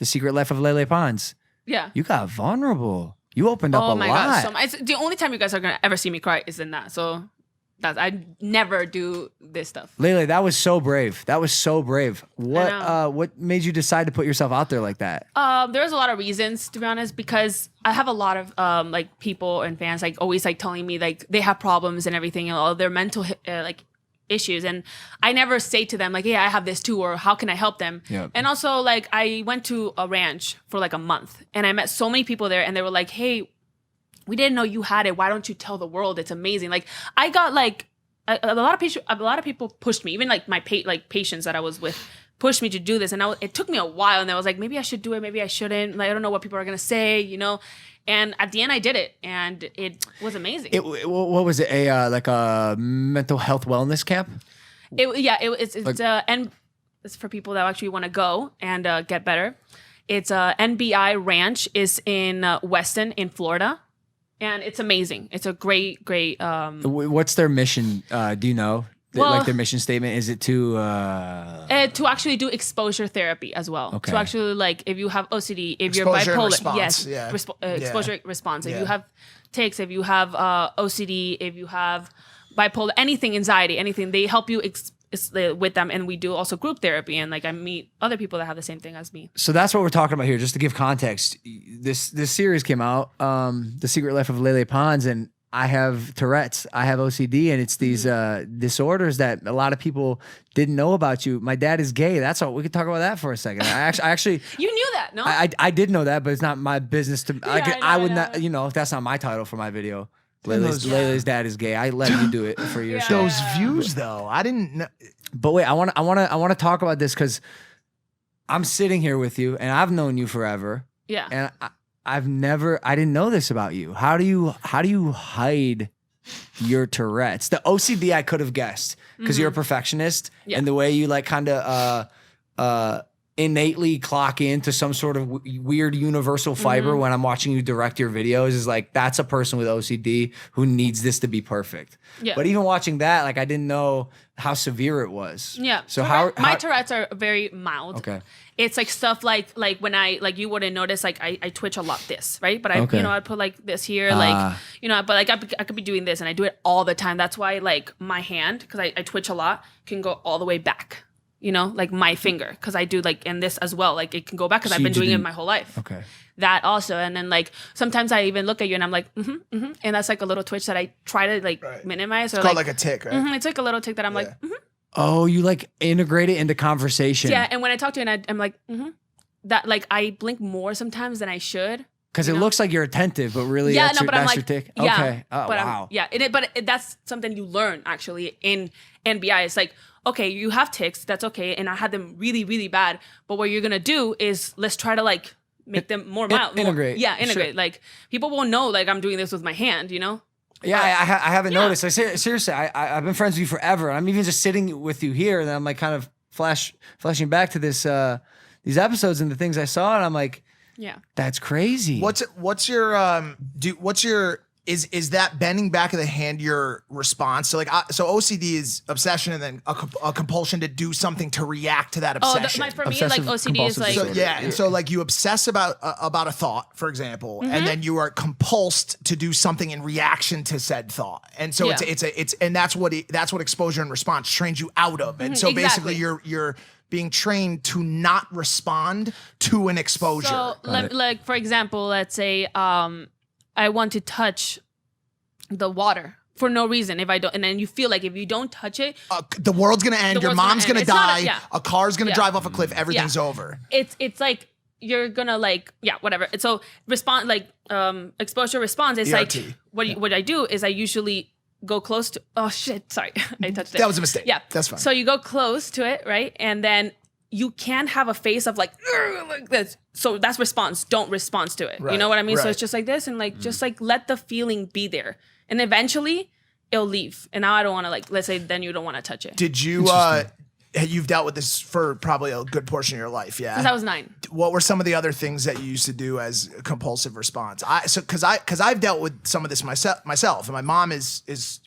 The Secret Life of Lele Pons. Yeah. You got vulnerable. You opened up a lot. Oh my God. So it's the only time you guys are going to ever see me cry is in that. So I never do this stuff. Lele, that was so brave. That was so brave. What made you decide to put yourself out there like that? There's a lot of reasons, to be honest, because I have a lot of like people and fans like always like telling me like they have problems and everything and all their mental like issues, and I never say to them like, hey, I have this too, or how can I help them? Yep. And also like I went to a ranch for like a month and I met so many people there and they were like, hey, we didn't know you had it. Why don't you tell the world? It's amazing. Like I got like a lot of people pushed me, even like my patients that I was with pushed me to do this, and it took me a while, and I was like, maybe I should do it, maybe I shouldn't. Like, I don't know what people are gonna say, you know. And at the end, I did it, and it was amazing. What was it? Like a mental health wellness camp? And it's for people that actually want to go and get better. It's NBI Ranch is in Weston in Florida. And it's amazing. It's a great. What's their mission? Do you know? Like their mission statement? Is it to actually do exposure therapy as well? Okay. To actually like if you have OCD, if Exposure you're bipolar, response, exposure response. If Yeah. you have tics, if you have OCD, if you have bipolar, anything, anxiety, anything, they help you with them. And we do also group therapy, and like I meet other people that have the same thing as me. So that's what we're talking about here. Just to give context, this series came out, The Secret Life of Lele Pons, and I have Tourettes, I have OCD, and it's these disorders that a lot of people didn't know about you. My dad is gay. That's all. We could talk about that for a second. I actually You knew that, no? I did know that, but it's not my business to. I would not. You know, if that's not my title for my video. Lele's dad is gay. I let you do it for your show. Those views, though, I didn't know. But wait, I want to talk about this because I'm sitting here with you, and I've known you forever. Yeah. And I didn't know this about you. How do you hide your Tourette's? The OCD I could have guessed because you're a perfectionist, and the way you like kind of innately clock into some sort of weird universal fiber when I'm watching you direct your videos is like, that's a person with OCD who needs this to be perfect. Yeah. But even watching that, like I didn't know how severe it was. Yeah. So my Tourette's are very mild. Okay. It's like stuff like when I like you wouldn't notice like I twitch a lot this, right? But I put like this here, like but like I could be doing this and I do it all the time. That's why like my hand, because I twitch a lot, can go all the way back. You know, like my finger, because I do like in this as well. Like it can go back because I've been doing it my whole life. Okay. That also, and then like sometimes I even look at you and I'm like, and that's like a little twitch that I try to like minimize. It's called like a tick, right? It's like a little tick that I'm like, Oh, you like integrate it into conversation. Yeah, and when I talk to you and I'm like, that like I blink more sometimes than I should. Because it looks like you're attentive, but really that's your tick. Yeah, okay. Oh, wow. That's something you learn actually in NBI. It's like, okay, you have tics, that's okay, and I had them really, really bad. But what you're gonna do is let's try to like make them more mild. Integrate. Integrate. Sure. Like people won't know like I'm doing this with my hand, you know? Yeah, I haven't noticed. Seriously, I've been friends with you forever. I'm even just sitting with you here, and I'm like kind of flashing back to this these episodes and the things I saw, and I'm like, yeah, that's crazy. What's your is that bending back of the hand your response? So like so OCD is obsession and then a compulsion to do something to react to that obsession. For me, like OCD is like and so like you obsess about a thought, for example, and then you are compulsed to do something in reaction to said thought, and so it's and that's what exposure and response trains you out of, and so basically you're being trained to not respond to an exposure. So like for example, let's say I want to touch the water for no reason. If I don't, and then you feel like if you don't touch it, the world's gonna end. Your mom's gonna die. A car's gonna drive off a cliff. Everything's over. It's like you're gonna like whatever. So respond like exposure response is ERT. Like what I do is I usually go close to. Oh shit! Sorry, I touched it. That was a mistake. Yeah, that's fine. So you go close to it, right, and then you can't have a face of like this. So that's response. Don't respond to it. Right, you know what I mean? Right. So it's just like this and like just like let the feeling be there. And eventually it'll leave. And now I don't want to like, let's say then you don't want to touch it. Did you, you've dealt with this for probably a good portion of your life, yeah? Since I was 9. What were some of the other things that you used to do as a compulsive response? Cause I've dealt with some of this myself and my mom is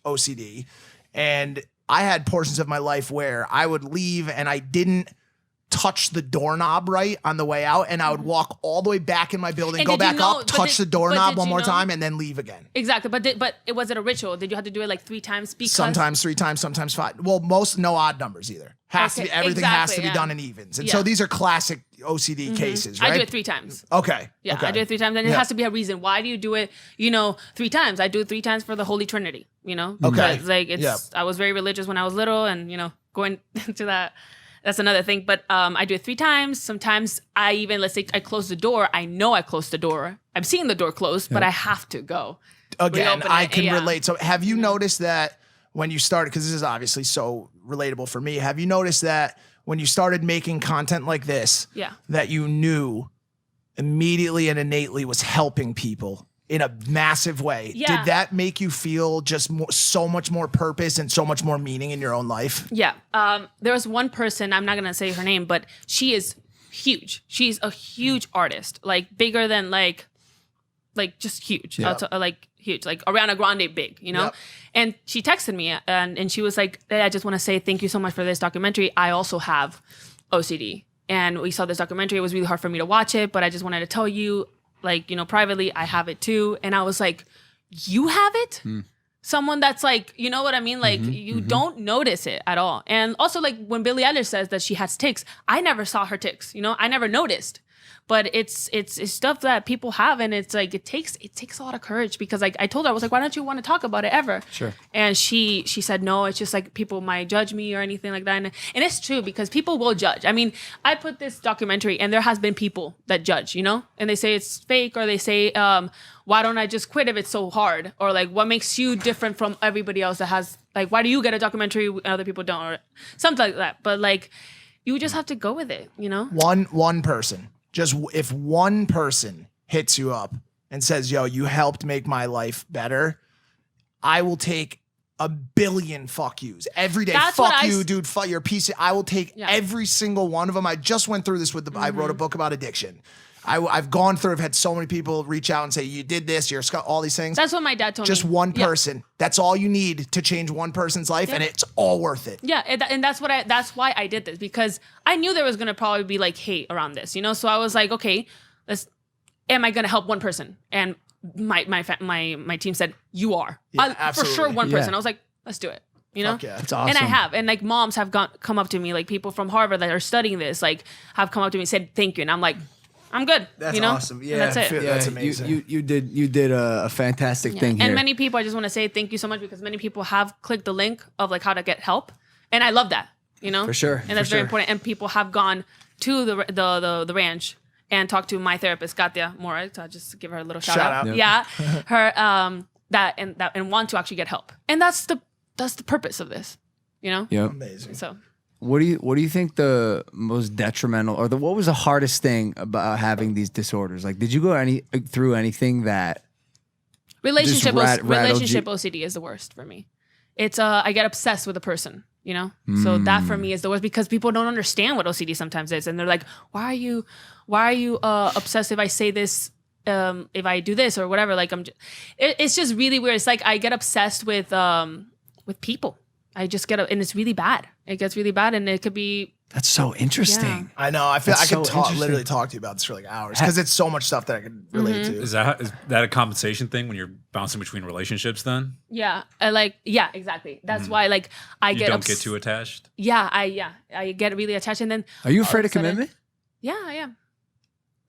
OCD and I had portions of my life where I would leave and I didn't touch the doorknob right on the way out, and I would walk all the way back in my building, And go did you back know- up, but touch did- the doorknob but one did more you know- time, and then leave again. Exactly, but it was it a ritual? Did you have to do it like 3 times? Because Sometimes 3 times, sometimes 5. Well, no odd numbers either. Has to Okay, be, everything has to exactly, be yeah. done in evens. And Yeah. so these are classic OCD cases, right? I do it 3 times. Okay. Yeah, okay. I do it 3 times, and it has to be a reason. Why do you do it? 3 times. I do it 3 times for the Holy Trinity. Okay. Because, like it's. Yeah. I was very religious when I was little, and going into that. That's another thing. But I do it 3 times. Sometimes let's say I close the door. I know I closed the door. I'm seeing the door closed, but I have to go. Again, Reopen I it, can yeah. relate. So have you noticed that when you started, because this is obviously so relatable for me, have you noticed that when you started making content like this, Yeah. that you knew immediately and innately was helping people in a massive way? Yeah. Did that make you feel just so much more purpose and so much more meaning in your own life? Yeah. There was one person, I'm not going to say her name, but she is huge. She's a huge artist, like bigger than like just huge. Yeah. Like huge, like Ariana Grande big, Yep. And she texted me and she was like, hey, I just want to say thank you so much for this documentary. I also have OCD. And we saw this documentary. It was really hard for me to watch it, but I just wanted to tell you, privately, I have it too. And I was like, you have it? Someone that's like, you know what I mean? Like you don't notice it at all. And also like when Billie Eilish says that she has tics, I never saw her tics, I never noticed. But it's stuff that people have, and it's like it takes a lot of courage, because like I told her, I was like, why don't you want to talk about it ever? Sure. And she said no, it's just like people might judge me or anything like that. And it's true, because people will judge. I mean, I put this documentary and there has been people that judge, and they say it's fake, or they say, why don't I just quit if it's so hard? Or like, what makes you different from everybody else that has, like, why do you get a documentary and other people don't? Or something like that. But like, you just have to go with it, One person. Just if one person hits you up and says, yo, you helped make my life better, I will take 1 billion fuck yous every day. That's what Fuck I you, s- dude. Fuck your piece. I will take Yeah. every single one of them. I just went through this with I wrote a book about addiction. I've gone through, I've had so many people reach out and say, you did this, you're all these things. That's what my dad told me. Just one Yeah. person. That's all you need to change one person's life, and it's all worth it. Yeah, and that's why I did this, because I knew there was gonna probably be like hate around this, So I was like, okay, am I gonna help one person? And my team said, you are. Yeah, For absolutely. sure, one person. Yeah. I was like, let's do it. Fuck yeah. That's awesome. And I have, and like moms have come up to me, like people from Harvard that are studying this, like have come up to me and said thank you, and I'm like, I'm good. That's awesome. And Yeah, that's it. Yeah. That's amazing. You did a fantastic thing here. And many people, I just want to say thank you so much, because many people have clicked the link of like how to get help, and I love that. For sure, And that's for very sure. important. And people have gone to the ranch and talked to my therapist, Katya Mora. So I'll just give her a little shout out. out. Yeah, her and want to actually get help, and that's the purpose of this. Yep. Amazing. So What do you think the most detrimental, or what was the hardest thing about having these disorders? Like, did you go through anything that relationship rattled you? OCD is the worst for me. It's I get obsessed with a person, So that for me is the worst, because people don't understand what OCD sometimes is, and they're like, why are you obsessed if I say this, if I do this or whatever? Like it's just really weird. It's like I get obsessed with people. I just get and it's really bad. It gets really bad, and it could be. That's so interesting. I know. I feel That's I could so interesting. literally talk to you about this for like hours, because it's so much stuff that I could relate to. Is that a compensation thing when you're bouncing between relationships then? Yeah, exactly. That's why I You get don't get too attached? Yeah, I get really attached, and then Are you afraid all of a sudden- commitment? Yeah, I am.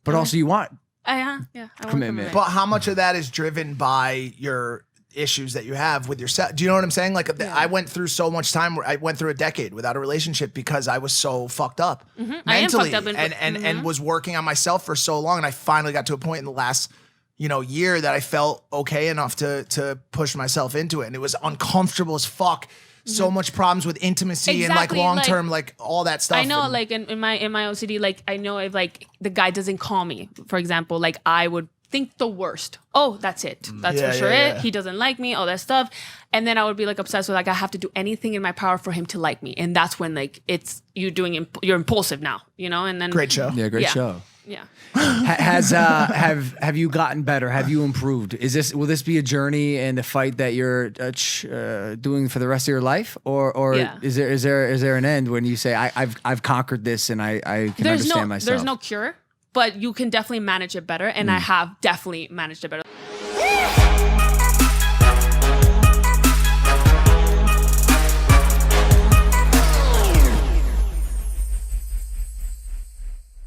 But also you want. I want Commitment. But how much of that is driven by your issues that you have with yourself? Do you know what I'm saying? Like, I went through so much time. I went through a decade without a relationship because I was so fucked up mentally, I am fucked up and was working on myself for so long. And I finally got to a point in the last year that I felt okay enough to push myself into it, and it was uncomfortable as fuck. So much problems with intimacy and like Exactly, long term, like all that stuff. I know, And- like in my OCD, like I know if like the guy doesn't call me, for example, like I would think the worst. Oh, that's it. That's for sure it. He doesn't like me, all that stuff. And then I would be like obsessed with like I have to do anything in my power for him to like me. And that's when like you're impulsive now, you know? And then Great show. Yeah, great show. Yeah. Have you gotten better? Have you improved? Will this be a journey and a fight that you're doing for the rest of your life, or is there an end when you say I've conquered this and I can understand myself? There's no cure, but you can definitely manage it better, and I have definitely managed it better.